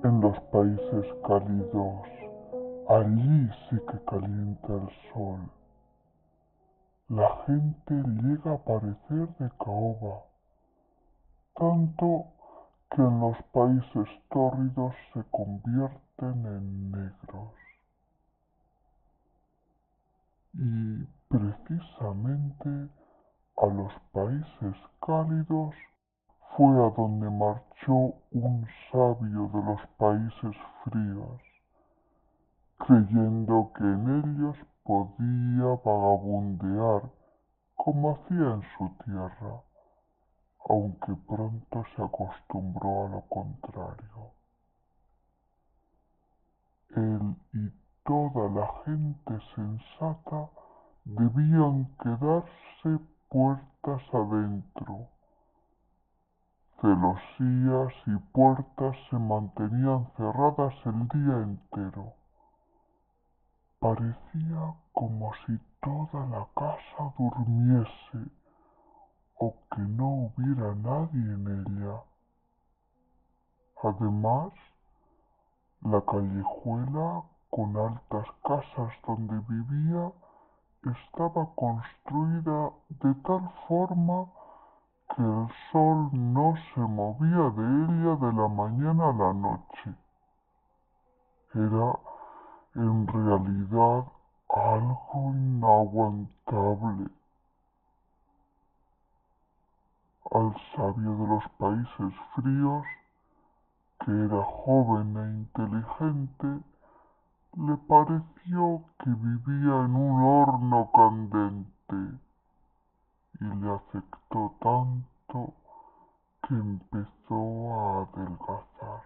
En los países cálidos, allí sí que calienta el sol. La gente llega a parecer de caoba, tanto que en los países tórridos se convierten en negros. Y precisamente a los países cálidos fue a donde marchó un sabio de los países fríos, creyendo que en ellos podía vagabundear como hacía en su tierra, aunque pronto se acostumbró a lo contrario. Él y toda la gente sensata debían quedarse puertas adentro. Celosías y puertas se mantenían cerradas el día entero. Parecía como si toda la casa durmiese o que no hubiera nadie en ella. Además, la callejuela con altas casas donde vivía estaba construida de tal forma que el sol no se movía de ella de la mañana a la noche. Era en realidad algo inaguantable. Al sabio de los países fríos, que era joven e inteligente, le pareció que vivía en un horno candente y le afectó tanto que empezó a adelgazar.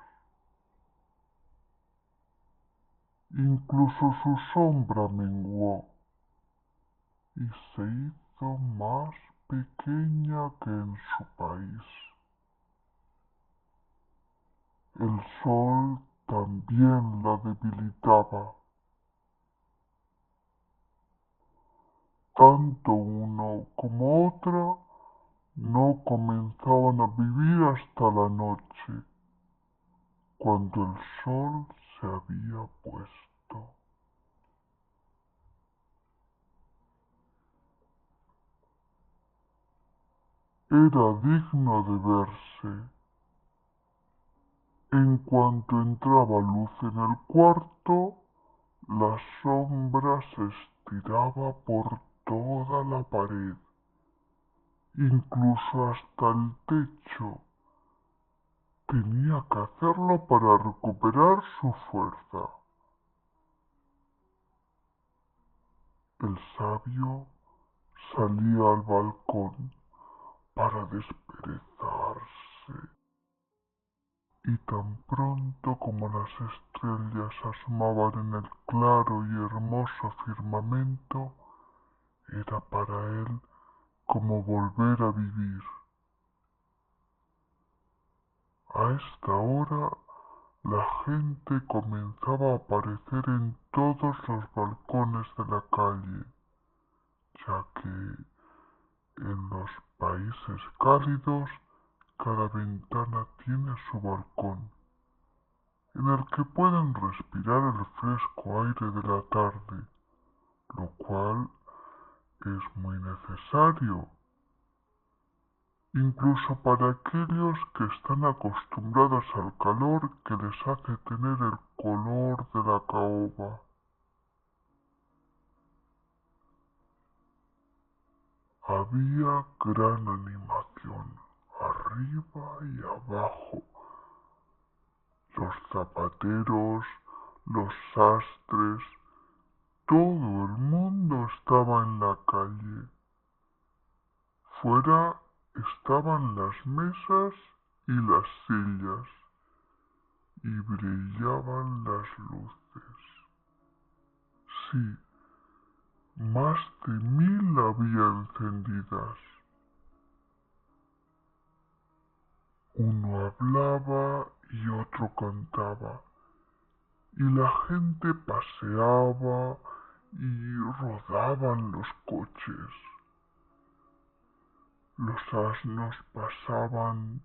Incluso su sombra menguó y se hizo más pequeña que en su país. El sol también la debilitaba. Tanto uno como otra no comenzaban a vivir hasta la noche, cuando el sol se había puesto. Era digno de verse. En cuanto entraba luz en el cuarto, la sombra se estiraba por toda la pared, incluso hasta el techo. Tenía que hacerlo para recuperar su fuerza. El sabio salía al balcón para desperezarse, y tan pronto como las estrellas asomaban en el claro y hermoso firmamento, era para él como volver a vivir. A esta hora la gente comenzaba a aparecer en todos los balcones de la calle, ya que en los países cálidos cada ventana tiene su balcón, en el que pueden respirar el fresco aire de la tarde, lo cual es muy necesario, incluso para aquellos que están acostumbrados al calor que les hace tener el color de la caoba. Había gran animación, arriba y abajo. Los zapateros, los sastres, todo el mundo estaba en la calle. Fuera estaban las mesas y las sillas y brillaban las luces. Sí, más de 1000 había encendidas. Uno hablaba y otro cantaba, y la gente paseaba y rodaban los coches. Los asnos pasaban,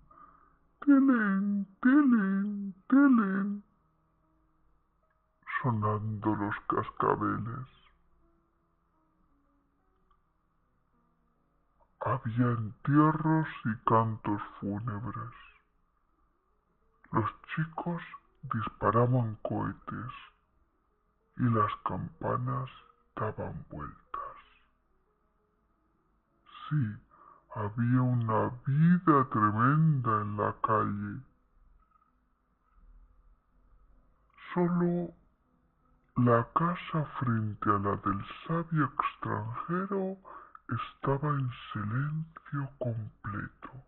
tilín, tilín, tilín, sonando los cascabeles. Había entierros y cantos fúnebres. Los chicos disparaban cohetes y las campanas daban vueltas. Sí, había una vida tremenda en la calle. Solo la casa frente a la del sabio extranjero estaba en silencio completo.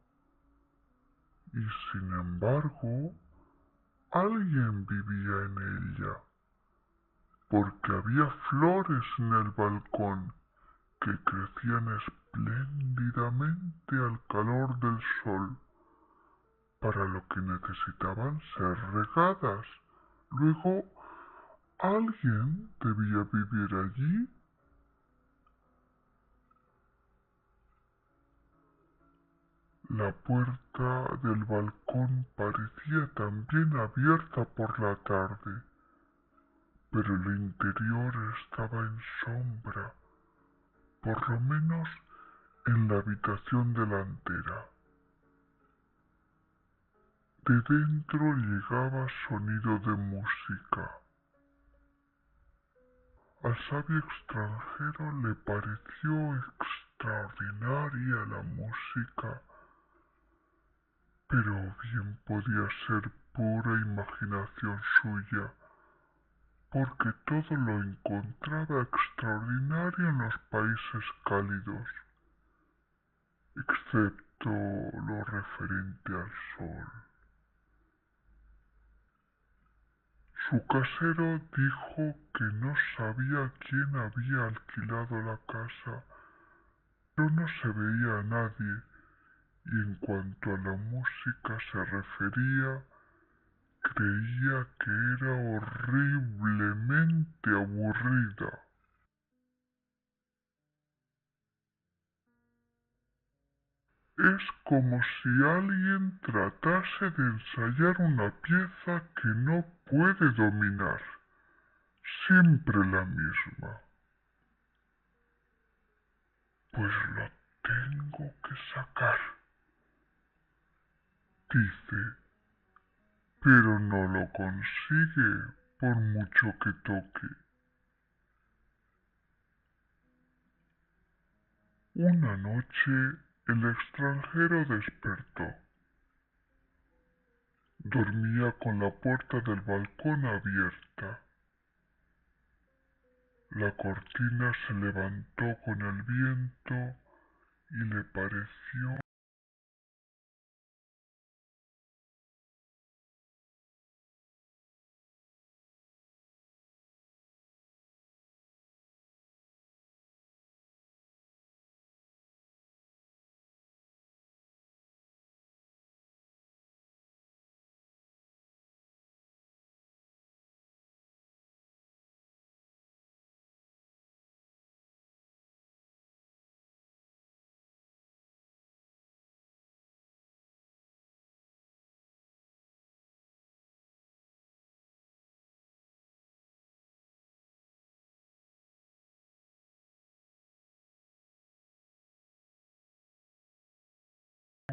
Y sin embargo, alguien vivía en ella, porque había flores en el balcón que crecían espléndidamente al calor del sol, para lo que necesitaban ser regadas. Luego, alguien debía vivir allí. La puerta del balcón parecía también abierta por la tarde, pero el interior estaba en sombra, por lo menos en la habitación delantera. De dentro llegaba sonido de música. Al sabio extranjero le pareció extraordinaria la música, pero bien podía ser pura imaginación suya, porque todo lo encontraba extraordinario en los países cálidos, excepto lo referente al sol. Su casero dijo que no sabía quién había alquilado la casa, pero no se veía a nadie, y en cuanto a la música se refería, creía que era horriblemente aburrida. Es como si alguien tratase de ensayar una pieza que no puede dominar, siempre la misma. Pues lo tengo que sacar, dice, pero no lo consigue por mucho que toque. Una noche el extranjero despertó. Dormía con la puerta del balcón abierta. La cortina se levantó con el viento y le pareció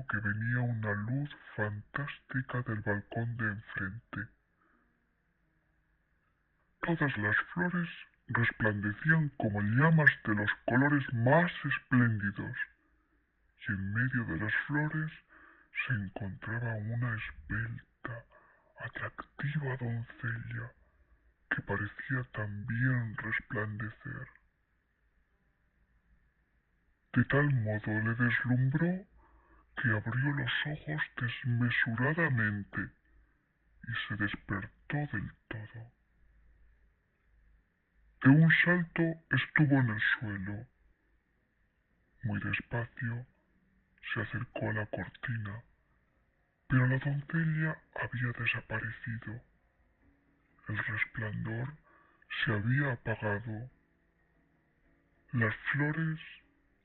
que venía una luz fantástica del balcón de enfrente. Todas las flores resplandecían como llamas de los colores más espléndidos, y en medio de las flores se encontraba una esbelta, atractiva doncella que parecía también resplandecer. De tal modo le deslumbró que abrió los ojos desmesuradamente y se despertó del todo. De un salto estuvo en el suelo. Muy despacio se acercó a la cortina, pero la doncella había desaparecido. El resplandor se había apagado. Las flores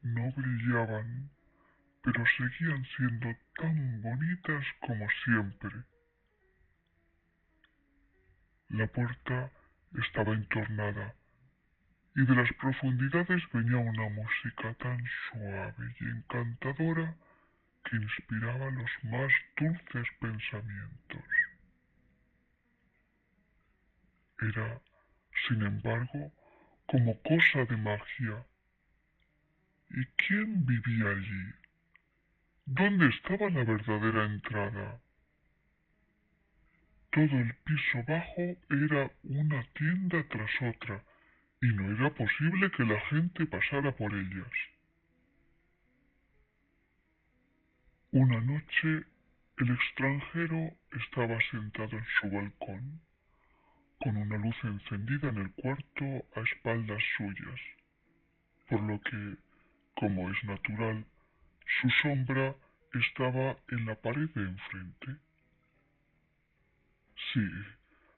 no brillaban, pero seguían siendo tan bonitas como siempre. La puerta estaba entornada y de las profundidades venía una música tan suave y encantadora que inspiraba los más dulces pensamientos. Era, sin embargo, como cosa de magia. ¿Y quién vivía allí? ¿Dónde estaba la verdadera entrada? Todo el piso bajo era una tienda tras otra, y no era posible que la gente pasara por ellas. Una noche, el extranjero estaba sentado en su balcón, con una luz encendida en el cuarto a espaldas suyas, por lo que, como es natural, su sombra estaba en la pared de enfrente. Sí,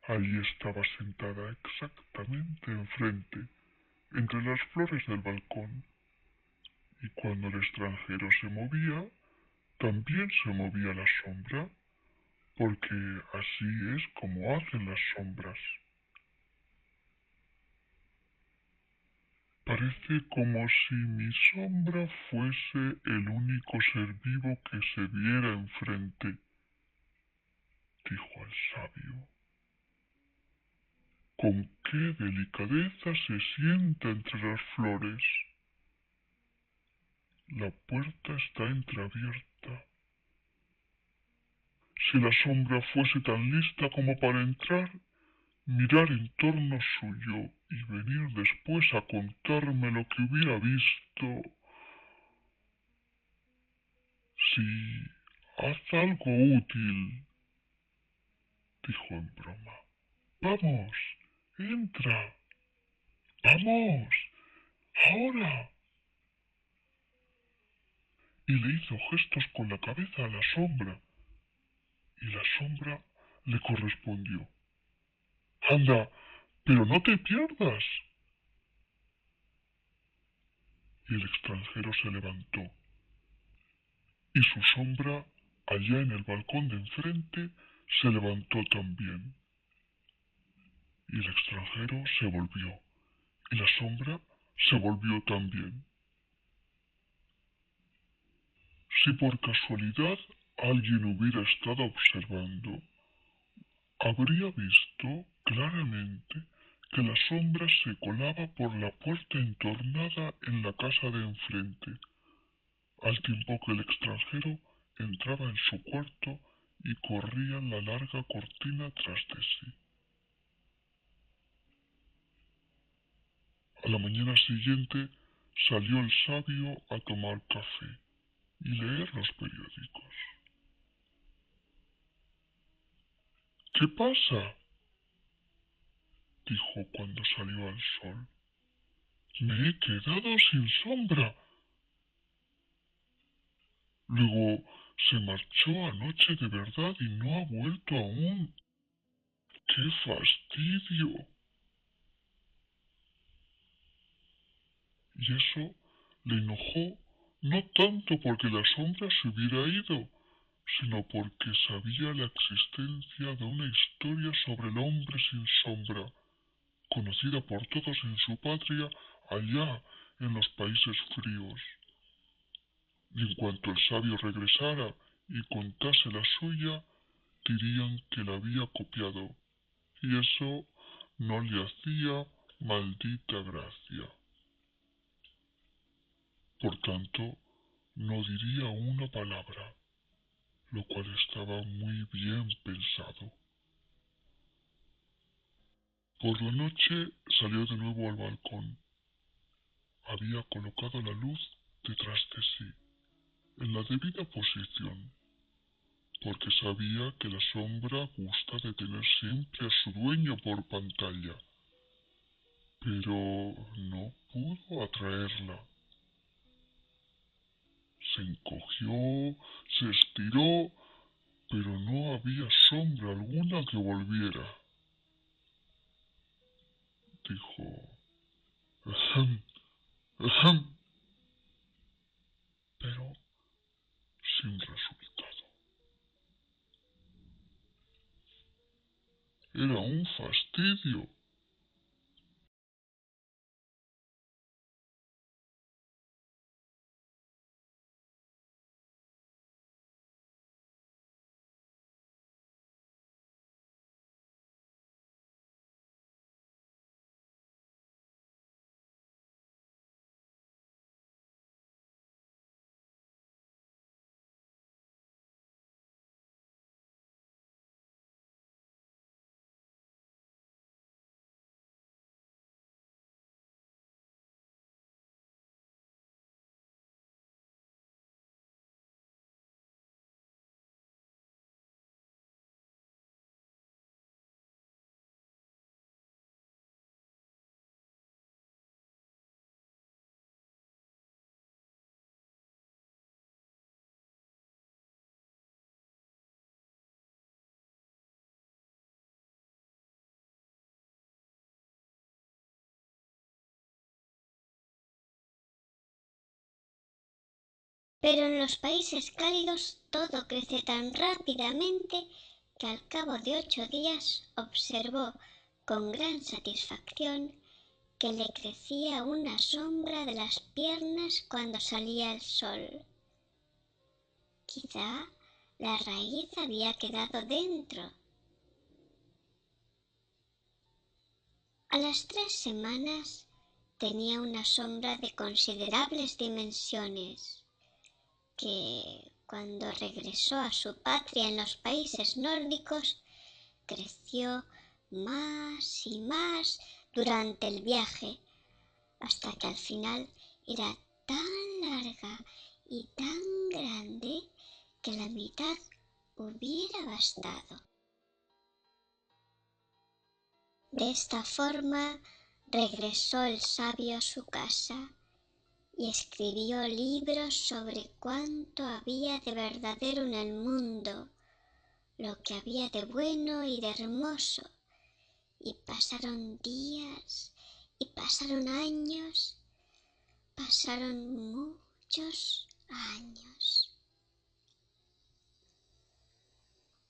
allí estaba sentada exactamente enfrente, entre las flores del balcón, y cuando el extranjero se movía, también se movía la sombra, porque así es como hacen las sombras. Parece como si mi sombra fuese el único ser vivo que se viera enfrente, dijo el sabio. Con qué delicadeza se sienta entre las flores. La puerta está entreabierta. Si la sombra fuese tan lista como para entrar, mirar en torno suyo y venir después a contarme lo que hubiera visto. Sí, haz algo útil, dijo en broma. Vamos, entra. Vamos, ahora. Y le hizo gestos con la cabeza a la sombra, y la sombra le correspondió. Anda, pero no te pierdas. Y el extranjero se levantó, y su sombra, allá en el balcón de enfrente, se levantó también. Y el extranjero se volvió, y la sombra se volvió también. Si por casualidad alguien hubiera estado observando, habría visto claramente que la sombra se colaba por la puerta entornada en la casa de enfrente, al tiempo que el extranjero entraba en su cuarto y corría la larga cortina tras de sí. A la mañana siguiente salió el sabio a tomar café y leer los periódicos. ¿Qué pasa?, dijo cuando salió al sol. Me he quedado sin sombra. Luego se marchó anoche de verdad y no ha vuelto aún. ¡Qué fastidio! Y eso le enojó no tanto porque la sombra se hubiera ido, sino porque sabía la existencia de una historia sobre el hombre sin sombra, conocida por todos en su patria allá en los países fríos. Y en cuanto el sabio regresara y contase la suya, dirían que la había copiado, y eso no le hacía maldita gracia. Por tanto, no diría una palabra, lo cual estaba muy bien pensado. Por la noche salió de nuevo al balcón. Había colocado la luz detrás de sí, en la debida posición, porque sabía que la sombra gusta de tener siempre a su dueño por pantalla, pero no pudo atraerla. Se encogió, se estiró, pero no había sombra alguna que volviera. Dijo: «Ahem, ahem», pero sin resultado. Era un fastidio. Pero en los países cálidos todo crece tan rápidamente que al cabo de 8 días observó con gran satisfacción que le crecía una sombra de las piernas cuando salía el sol. Quizá la raíz había quedado dentro. A las 3 semanas tenía una sombra de considerables dimensiones, que cuando regresó a su patria en los países nórdicos, creció más y más durante el viaje, hasta que al final era tan larga y tan grande que la mitad hubiera bastado. De esta forma regresó el sabio a su casa y escribió libros sobre cuánto había de verdadero en el mundo, lo que había de bueno y de hermoso, y pasaron días y pasaron años, pasaron muchos años.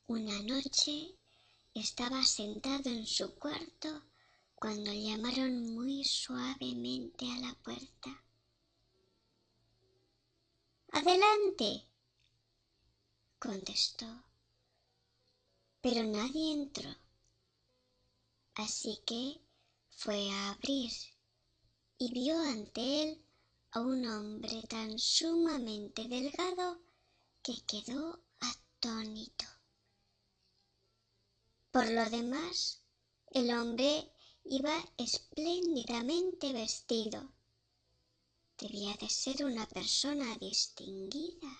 Una noche estaba sentado en su cuarto cuando llamaron muy suavemente a la puerta. «Adelante», contestó, pero nadie entró. Así que fue a abrir y vio ante él a un hombre tan sumamente delgado que quedó atónito. Por lo demás, el hombre iba espléndidamente vestido. Debía de ser una persona distinguida.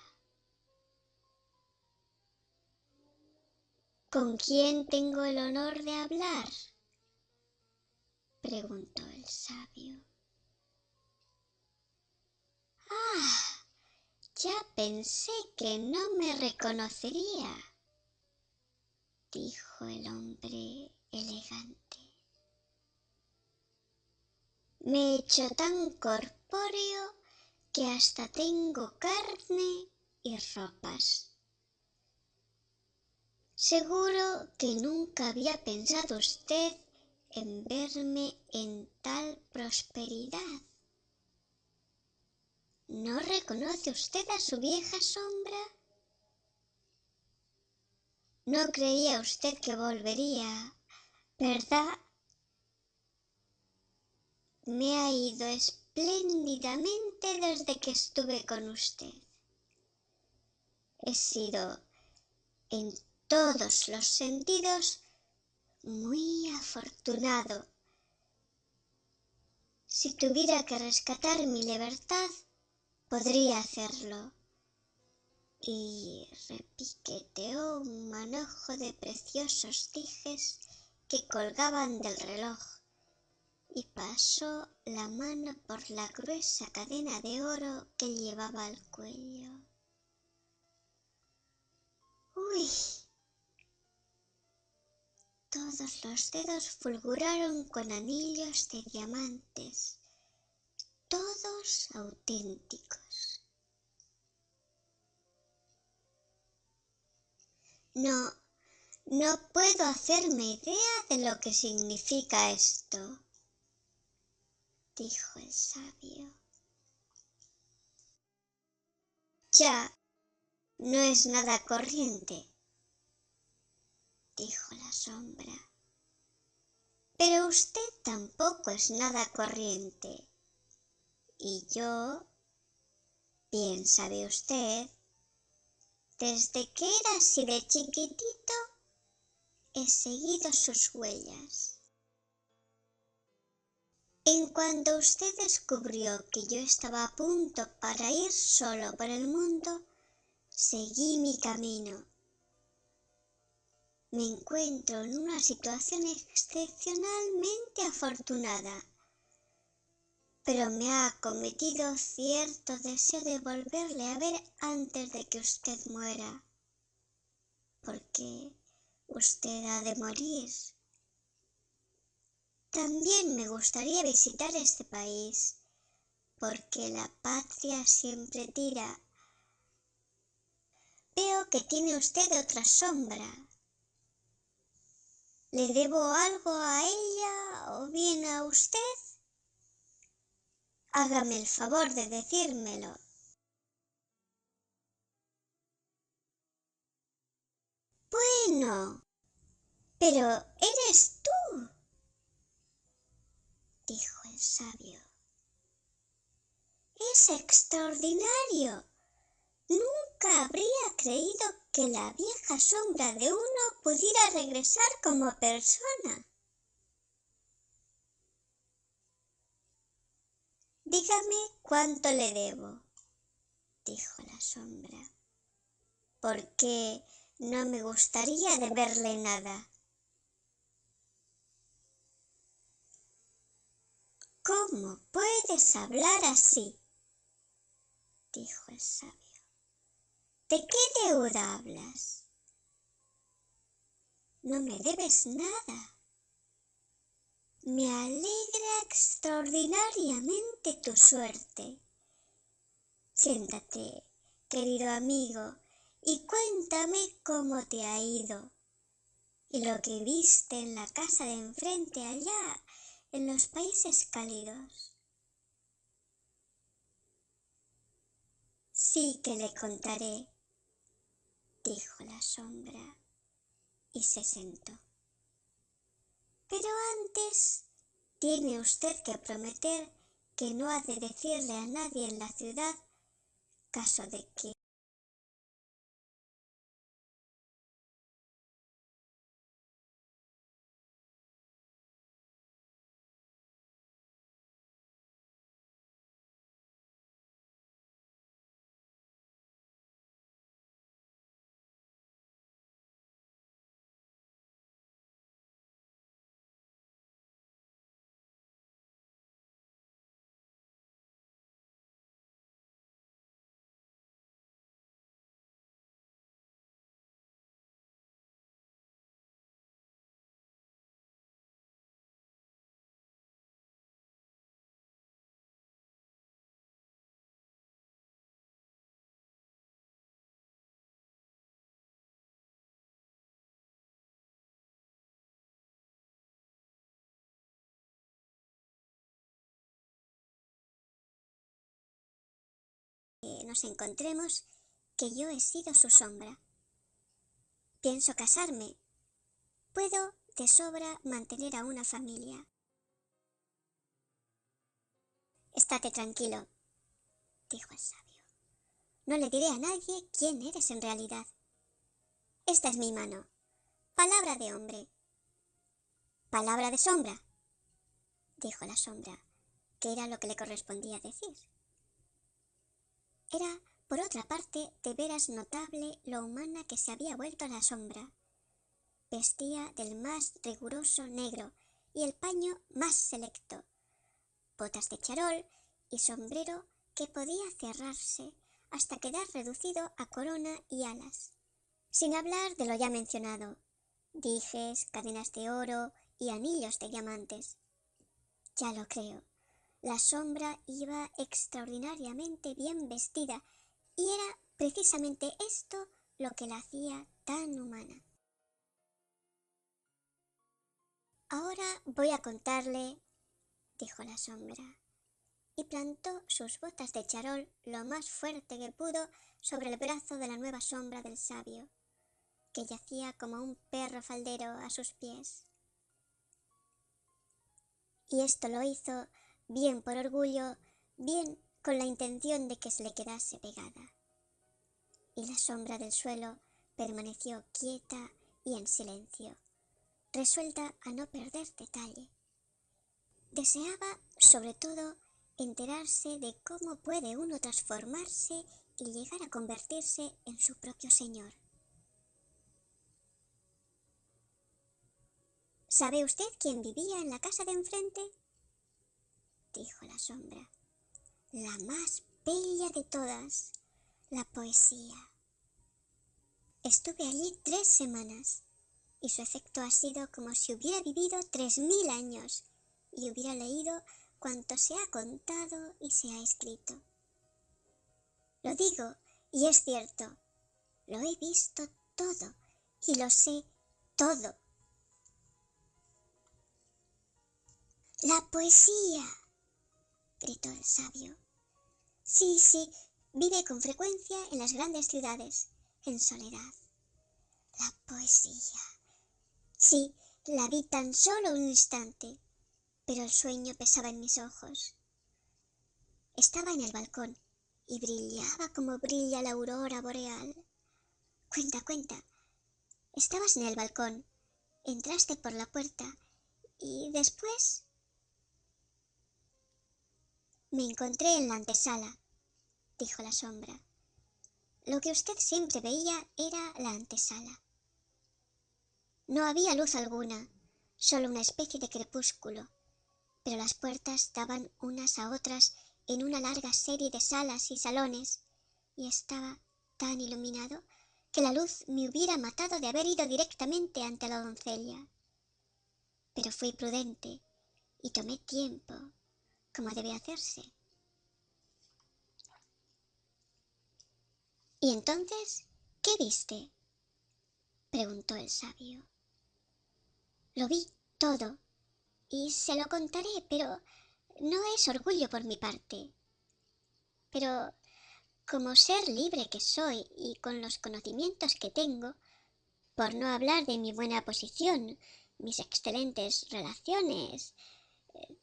«¿Con quién tengo el honor de hablar?», preguntó el sabio. «Ah, ya pensé que no me reconocería», dijo el hombre elegante. «Me he hecho tan corpóreo que hasta tengo carne y ropas. Seguro que nunca había pensado usted en verme en tal prosperidad. ¿No reconoce usted a su vieja sombra? No creía usted que volvería, ¿verdad? Me ha ido espléndidamente desde que estuve con usted. He sido en todos los sentidos muy afortunado. Si tuviera que rescatar mi libertad, podría hacerlo». Y repiqueteó un manojo de preciosos dijes que colgaban del reloj y pasó la mano por la gruesa cadena de oro que llevaba al cuello. ¡Uy! Todos los dedos fulguraron con anillos de diamantes, todos auténticos. No puedo hacerme idea de lo que significa esto», dijo el sabio. «Ya, no es nada corriente», dijo la sombra. «Pero usted tampoco es nada corriente. Y yo, bien sabe usted, desde que era así de chiquitito, he seguido sus huellas. En cuanto usted descubrió que yo estaba a punto para ir solo por el mundo, seguí mi camino. Me encuentro en una situación excepcionalmente afortunada, pero me ha acometido cierto deseo de volverle a ver antes de que usted muera, porque usted ha de morir. También me gustaría visitar este país, porque la patria siempre tira Veo que tiene usted otra sombra. ¿Le debo algo a ella o bien a usted? Hágame el favor de decírmelo. Bueno, pero eres tú, dijo el sabio. Es extraordinario. Nunca habría creído que la vieja sombra de uno pudiera regresar como persona. Dígame cuánto le debo, dijo la sombra, porque no me gustaría deberle nada. ¿Cómo puedes hablar así?, dijo el sabio. ¿De qué deuda hablas? No me debes nada. Me alegra extraordinariamente tu suerte. Siéntate, querido amigo, y cuéntame cómo te ha ido y lo que viste en la casa de enfrente allá, en los países cálidos. Sí que le contaré, dijo la sombra, y se sentó. Pero antes tiene usted que prometer que no ha de decirle a nadie en la ciudad, caso de que nos encontremos, que yo he sido su sombra. Pienso casarme. Puedo de sobra mantener a una familia. Estate tranquilo, dijo el sabio. No le diré a nadie quién eres en realidad. Esta es mi mano. Palabra de hombre. Palabra de sombra, dijo la sombra, que era lo que le correspondía decir. Era, por otra parte, de veras notable lo humana que se había vuelto la sombra. Vestía del más riguroso negro y el paño más selecto, botas de charol y sombrero que podía cerrarse hasta quedar reducido a corona y alas, sin hablar de lo ya mencionado, dijes, cadenas de oro y anillos de diamantes. Ya lo creo, la sombra iba extraordinariamente bien vestida y era precisamente esto lo que la hacía tan humana. Ahora voy a contarle, dijo la sombra, y plantó sus botas de charol lo más fuerte que pudo sobre el brazo de la nueva sombra del sabio, que yacía como un perro faldero a sus pies. Y esto lo hizo bien por orgullo, bien con la intención de que se le quedase pegada. Y la sombra del suelo permaneció quieta y en silencio, resuelta a no perder detalle. Deseaba, sobre todo, enterarse de cómo puede uno transformarse y llegar a convertirse en su propio señor. ¿Sabe usted quién vivía en la casa de enfrente?, dijo la sombra. La más bella de todas, la poesía. Estuve allí 3 semanas y su efecto ha sido como si hubiera vivido 3000 años y hubiera leído cuanto se ha contado y se ha escrito. Lo digo, y es cierto, Lo he visto todo y lo sé todo. ¡La poesía!, gritó el sabio. Sí, sí, vive con frecuencia en las grandes ciudades, en soledad. La poesía. Sí, la vi tan solo un instante, pero el sueño pesaba en mis ojos. Estaba en el balcón y brillaba como brilla la aurora boreal. Cuenta, cuenta. Estabas en el balcón, entraste por la puerta y después me encontré en la antesala, dijo la sombra. Lo que usted siempre veía era la antesala. No había luz alguna, solo una especie de crepúsculo, pero las puertas daban unas a otras en una larga serie de salas y salones, y estaba tan iluminado que la luz me hubiera matado de haber ido directamente ante la doncella. Pero fui prudente y tomé tiempo, como debe hacerse. ¿Y entonces qué viste?, preguntó el sabio. Lo vi todo, y se lo contaré, pero no es orgullo por mi parte. Pero como ser libre que soy y con los conocimientos que tengo, por no hablar de mi buena posición, mis excelentes relaciones,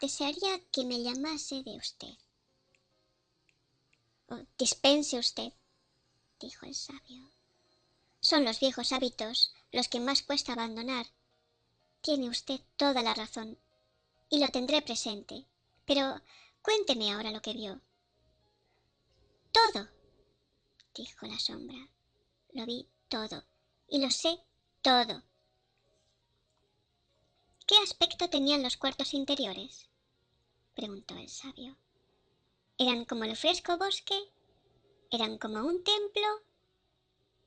desearía que me llamase de usted. Oh, dispense usted, dijo el sabio. Son los viejos hábitos los que más cuesta abandonar. Tiene usted toda la razón, y lo tendré presente. Pero cuénteme ahora lo que vio. Todo, dijo la sombra. Lo vi todo, y lo sé todo. ¿Qué aspecto tenían los cuartos interiores?, preguntó el sabio. ¿Eran como el fresco bosque? ¿Eran como un templo?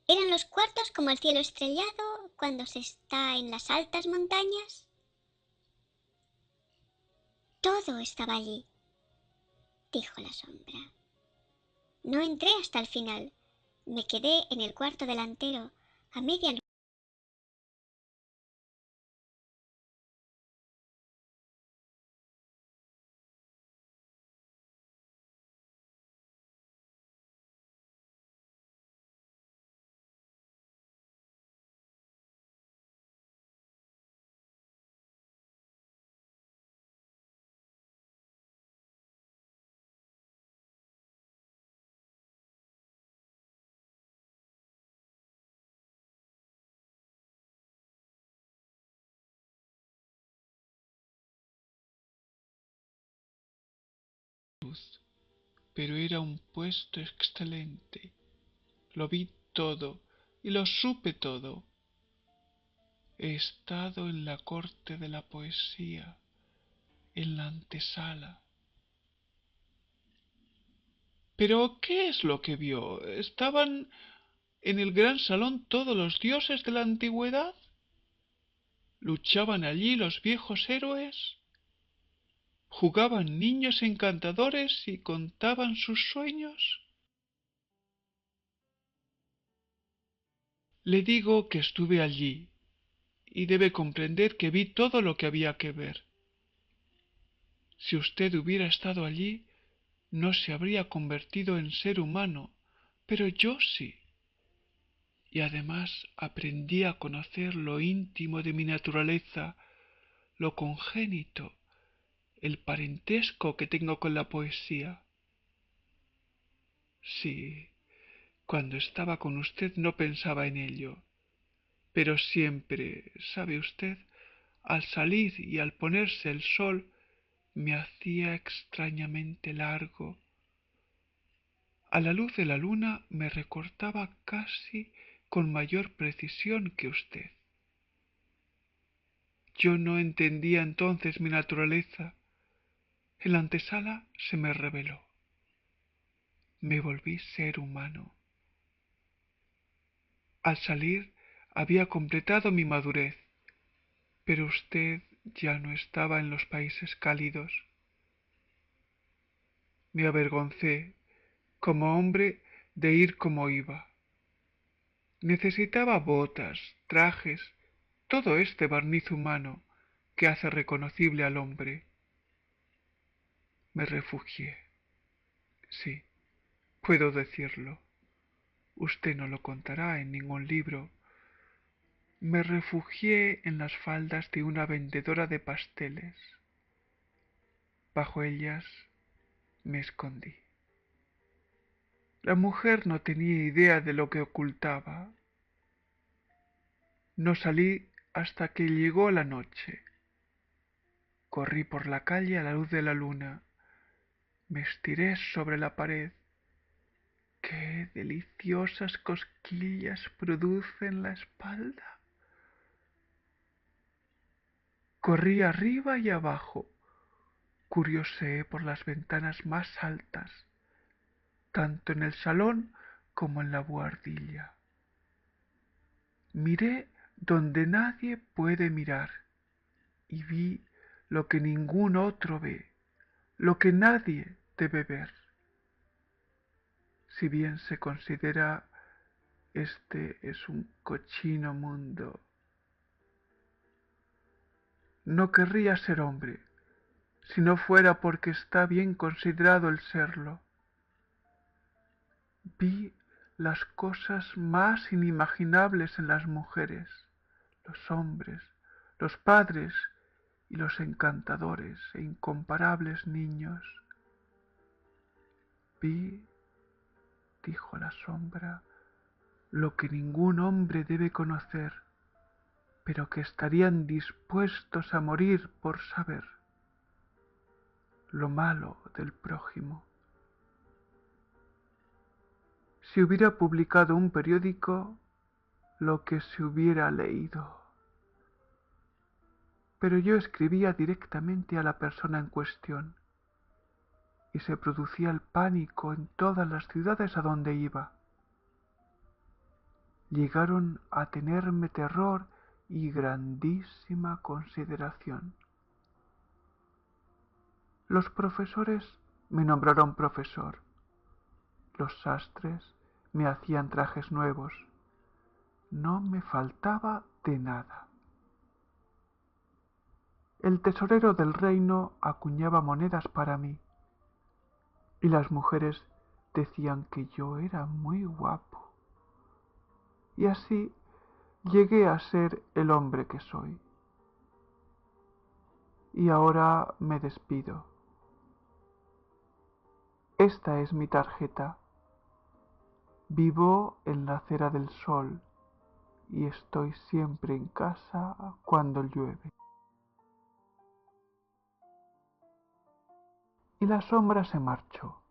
¿Eran los cuartos como el cielo estrellado cuando se está en las altas montañas? Todo estaba allí, dijo la sombra. No entré hasta el final. Me quedé en el cuarto delantero, a media luz, pero era un puesto excelente. Lo vi todo y lo supe todo. He estado en la corte de la poesía, en la antesala. Pero, ¿qué es lo que vio? ¿Estaban en el gran salón todos los dioses de la antigüedad? ¿Luchaban allí los viejos héroes? ¿Jugaban niños encantadores y contaban sus sueños? Le digo que estuve allí, y debe comprender que vi todo lo que había que ver. Si usted hubiera estado allí, no se habría convertido en ser humano, pero yo sí. Y además aprendí a conocer lo íntimo de mi naturaleza, lo congénito, el parentesco que tengo con la poesía. Sí, cuando estaba con usted no pensaba en ello, pero siempre, ¿sabe usted?, al salir y al ponerse el sol, me hacía extrañamente largo. A la luz de la luna me recortaba casi con mayor precisión que usted. Yo no entendía entonces mi naturaleza. En la antesala se me reveló. Me volví ser humano. Al salir había completado mi madurez, pero usted ya no estaba en los países cálidos. Me avergoncé, como hombre, de ir como iba. Necesitaba botas, trajes, todo este barniz humano que hace reconocible al hombre. Me refugié. Sí, puedo decirlo. Usted no lo contará en ningún libro. Me refugié en las faldas de una vendedora de pasteles. Bajo ellas me escondí. La mujer no tenía idea de lo que ocultaba. No salí hasta que llegó la noche. Corrí por la calle a la luz de la luna. Me estiré sobre la pared. ¡Qué deliciosas cosquillas produce en la espalda! Corrí arriba y abajo. Curioseé por las ventanas más altas, tanto en el salón como en la buhardilla. Miré donde nadie puede mirar y vi lo que ningún otro ve, lo que nadie debe ver. Si bien se considera este es un cochino mundo, no querría ser hombre, si no fuera porque está bien considerado el serlo. Vi las cosas más inimaginables en las mujeres, los hombres, los padres y los encantadores e incomparables niños. Vi, dijo la sombra, lo que ningún hombre debe conocer, pero que estarían dispuestos a morir por saber, lo malo del prójimo. Si hubiera publicado un periódico, lo que se hubiera leído. Pero yo escribía directamente a la persona en cuestión, y se producía el pánico en todas las ciudades a donde iba. Llegaron a tenerme terror y grandísima consideración. Los profesores me nombraron profesor. Los sastres me hacían trajes nuevos. No me faltaba de nada. El tesorero del reino acuñaba monedas para mí, y las mujeres decían que yo era muy guapo. Y así llegué a ser el hombre que soy. Y ahora me despido. Esta es mi tarjeta. Vivo en la Acera del Sol y estoy siempre en casa cuando llueve. Y la sombra se marchó.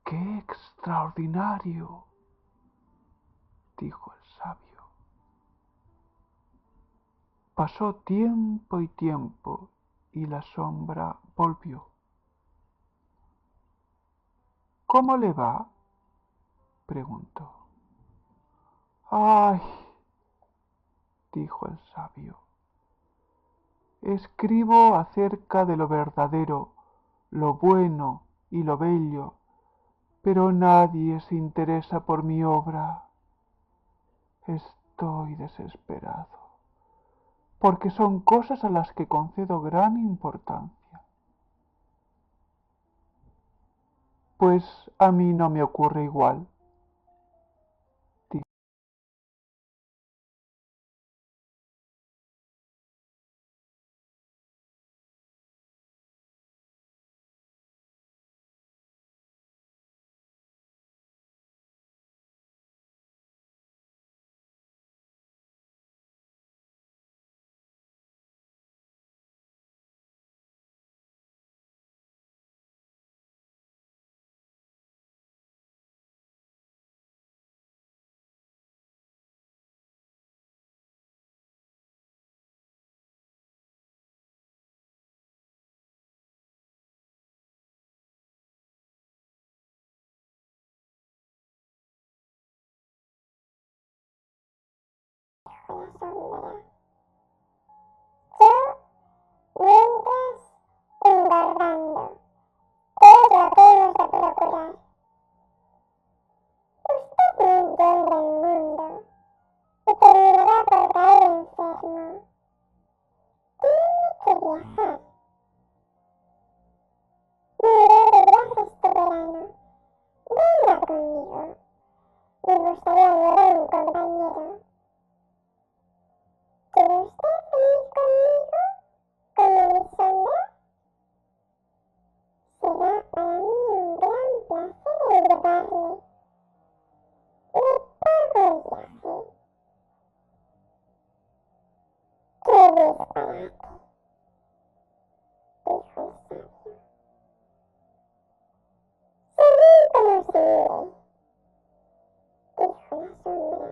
¡Qué extraordinario!, dijo el sabio. Pasó tiempo y tiempo y la sombra volvió. ¿Cómo le va?, preguntó. ¡Ay!, dijo el sabio. Escribo acerca de lo verdadero, lo bueno y lo bello, pero nadie se interesa por mi obra. Estoy desesperado, porque son cosas a las que concedo gran importancia. Pues a mí no me ocurre igual. La sombra. Yo, mientras, engordando. ¿Qué es lo que hemos de procurar? Usted rincón del mundo y terminará por caer enfermo. Tiene que viajar. Mire, de viajes tu verano. Venga conmigo. Me gustaría llevar un compañero. ¿Quiere usted venir conmigo? ¿Como mi sombra? Será para mí un gran placer el llevarle. Le pago el viaje. ¡Qué disparate! Dijo el sabio. Según como se mire, dijo la sombra.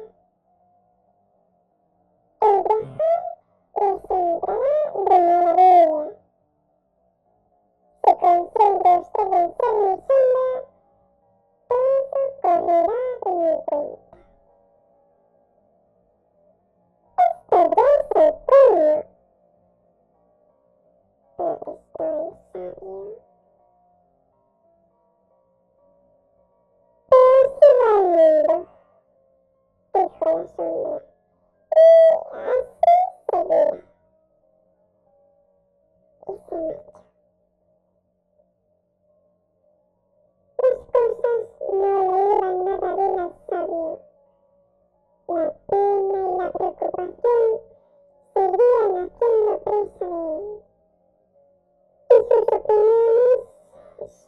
El viajar resultará de maravilla. Si consiente usted en ser mi sombra, todo correrá de mi cuenta. Este ya es el premio, protestó el sabio. Pero si va al mundo, dijo la sombra, y así seguirá. Y se marchó. Las cosas no le iban nada bien al sabio. La pena y la preocupación seguían haciendo presa de él. Y sus opiniones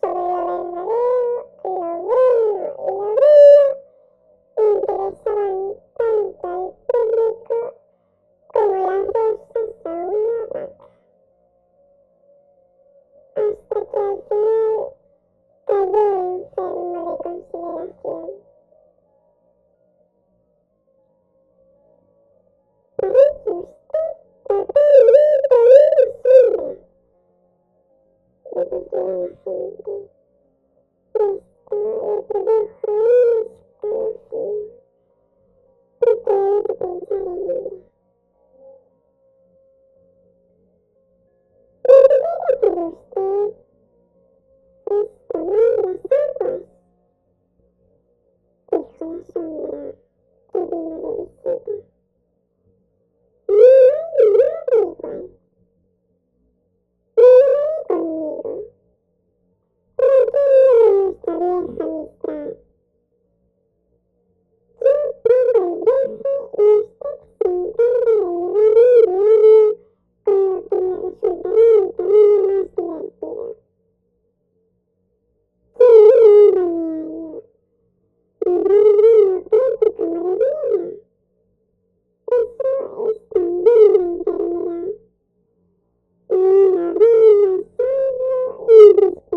sobre lo verdadero, lo bueno y lo bello interesaban tanto al público como las rosas a una vaca. Hasta que al final cayó enfermo de consideración. Parece usted totalmente una sombra, repitió la gente. Esto le produjo un escalofrío. No puede pensar en ella. Lo primero que usted es tomar las aguas, dijo la sombra que vino de visita. No hay nada igual. Venga conmigo. Retomemos nuestra vieja amistad. Yo pago el viaje y usted se encarga de llevar un diario con lo que me resultará el camino más divertido. Quiero un balneario. Un balneario práctico meridiano. Eso es también una enfermedad. Y un abrazo indispensable. Sea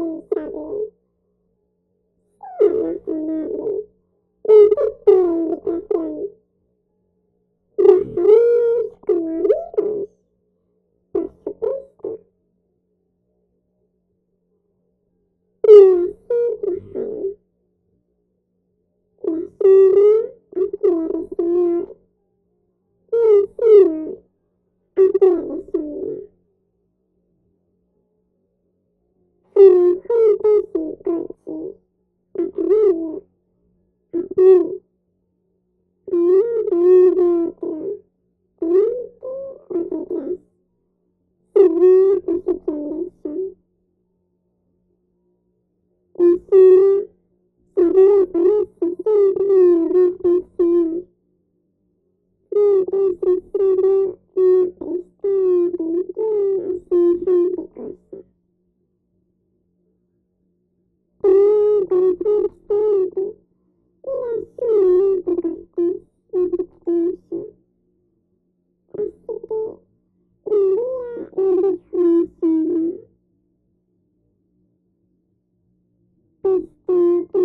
razonable y acepte la invitación. Viajaremos como amigos, por supuesto. Y así viajaron. La sombra hacía de señor y el señor hacía de sombra. Fueron juntos en coche, a caballo, a pie, a un lado de otro, delante o detrás, sobre la posición del sol. La sombra sabía pararse siempre en el reflexión, mientras el sabio no prestaba atención a semejante cosa. Tenían para ser obstante, era sumamente cortés y afectuoso, así que un día le dijo a la sombra: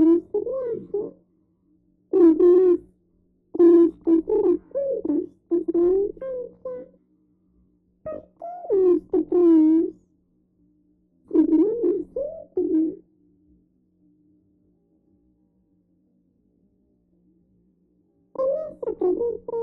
puesto que nos hemos convertido en compañeros de viaje, y además hemos crecido juntos desde la infancia, ¿por qué no nos tuteamos? Sería más íntimo. En eso que dice